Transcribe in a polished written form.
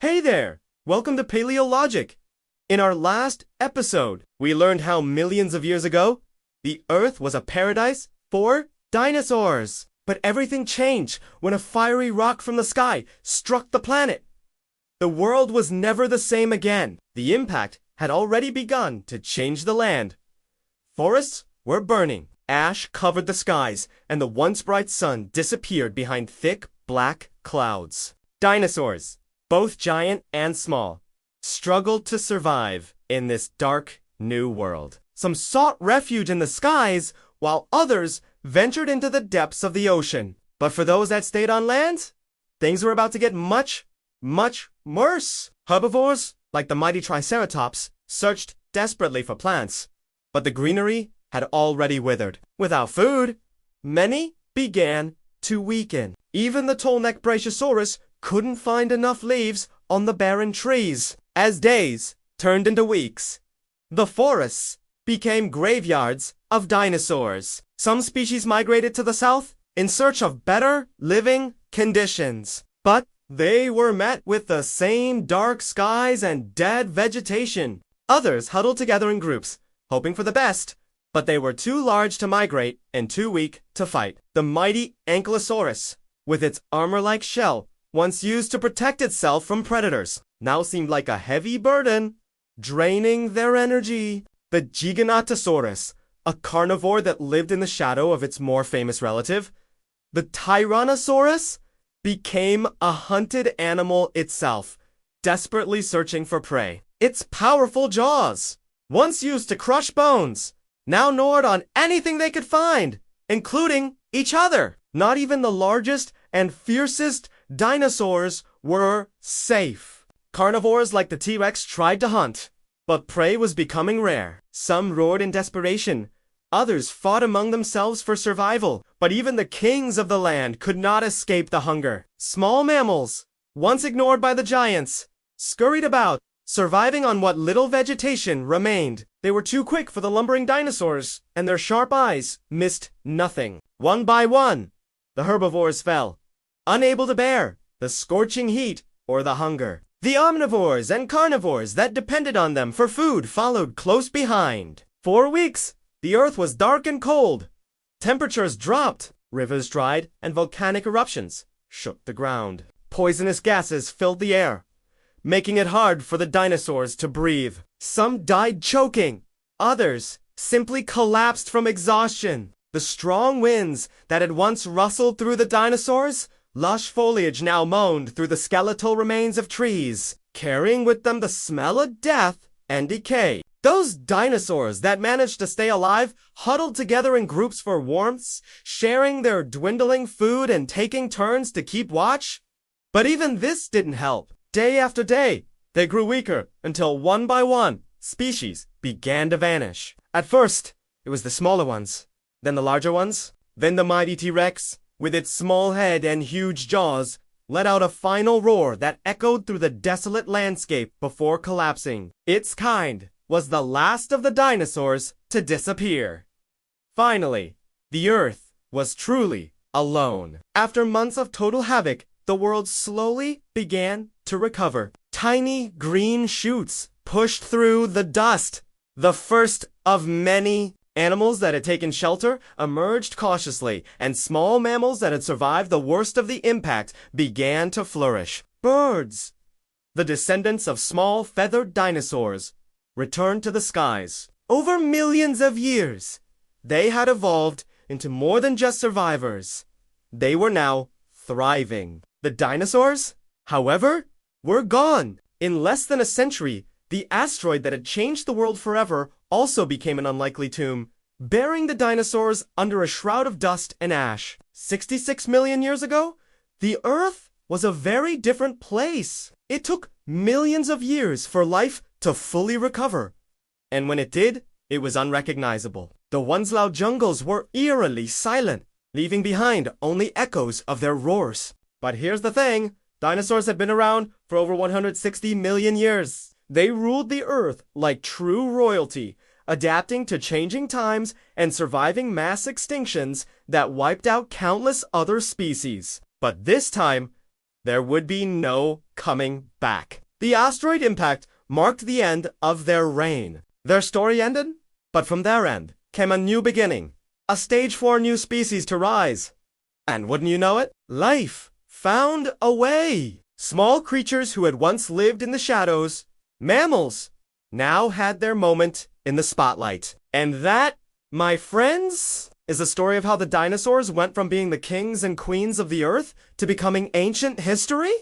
Hey there! Welcome to Paleologic. In our last episode, we learned how millions of years ago, the Earth was a paradise for dinosaurs. But everything changed when a fiery rock from the sky struck the planet. The world was never the same again. The impact had already begun to change the land. Forests were burning, ash covered the skies, and the once bright sun disappeared behind thick, black clouds. Dinosaurs, both giant and small, struggled to survive in this dark, new world. Some sought refuge in the skies, while others ventured into the depths of the ocean. But for those that stayed on land, things were about to get much worse. Herbivores, like the mighty Triceratops, searched desperately for plants, but the greenery had already withered. Without food, many began to weaken. Even the tall-necked Brachiosaurus couldn't find enough leaves on the barren trees. As days turned into weeks, the forests became graveyards of dinosaurs. Some species migrated to the south in search of better living conditions, but they were met with the same dark skies and dead vegetation. Others huddled together in groups, hoping for the best, but they were too large to migrate and too weak to fight. The mighty Ankylosaurus, with its armor-like shell, once used to protect itself from predators, now seemed like a heavy burden, draining their energy. The Giganotosaurus, a carnivore that lived in the shadow of its more famous relative, the Tyrannosaurus, became a hunted animal itself, desperately searching for prey. Its powerful jaws, once used to crush bones, now gnawed on anything they could find, including each other. Not even the largest and fiercest dinosaurs were safe. Carnivores like the T-Rex tried to hunt, but prey was becoming rare. Some roared in desperation. Others fought among themselves for survival. But even the kings of the land could not escape the hunger. Small mammals, once ignored by the giants, scurried about, surviving on what little vegetation remained. They were too quick for the lumbering dinosaurs, and their sharp eyes missed nothing. One by one, the herbivores fell, unable to bear the scorching heat or the hunger. The omnivores and carnivores that depended on them for food followed close behind. For weeks, the earth was dark and cold. Temperatures dropped, rivers dried, and volcanic eruptions shook the ground. Poisonous gases filled the air, making it hard for the dinosaurs to breathe. Some died choking. Others simply collapsed from exhaustion. The strong winds that had once rustled through the dinosaurs, lush foliage now moaned through the skeletal remains of trees, carrying with them the smell of death and decay. Those dinosaurs that managed to stay alive huddled together in groups for warmth, sharing their dwindling food and taking turns to keep watch. But even this didn't help. Day after day, they grew weaker until one by one, species began to vanish. At first, it was the smaller ones, then the larger ones, then the mighty T-Rex, with its small head and huge jaws, let out a final roar that echoed through the desolate landscape before collapsing. Its kind was the last of the dinosaurs to disappear. Finally, the Earth was truly alone. After months of total havoc, the world slowly began to recover. Tiny green shoots pushed through the dust. The first of many animals that had taken shelter emerged cautiously, and small mammals that had survived the worst of the impact began to flourish. Birds, the descendants of small feathered dinosaurs, returned to the skies. Over millions of years, they had evolved into more than just survivors. They were now thriving. The dinosaurs, however, were gone. In less than a century, the asteroid that had changed the world forever also became an unlikely tomb, burying the dinosaurs under a shroud of dust and ash. 66 million years ago, the Earth was a very different place. It took millions of years for life to fully recover, and when it did, it was unrecognizable. The once loud jungles were eerily silent, leaving behind only echoes of their roars. But here's the thing, dinosaurs had been around for over 160 million years. They ruled the Earth like true royalty, adapting to changing times and surviving mass extinctions that wiped out countless other species. But this time, there would be no coming back. The asteroid impact marked the end of their reign. Their story ended, but from their end came a new beginning, a stage for new species to rise. And wouldn't you know it, life found a way. Small creatures who had once lived in the shadows, mammals, now had their moment in the spotlight. And that, my friends, is the story of how the dinosaurs went from being the kings and queens of the earth to becoming ancient history?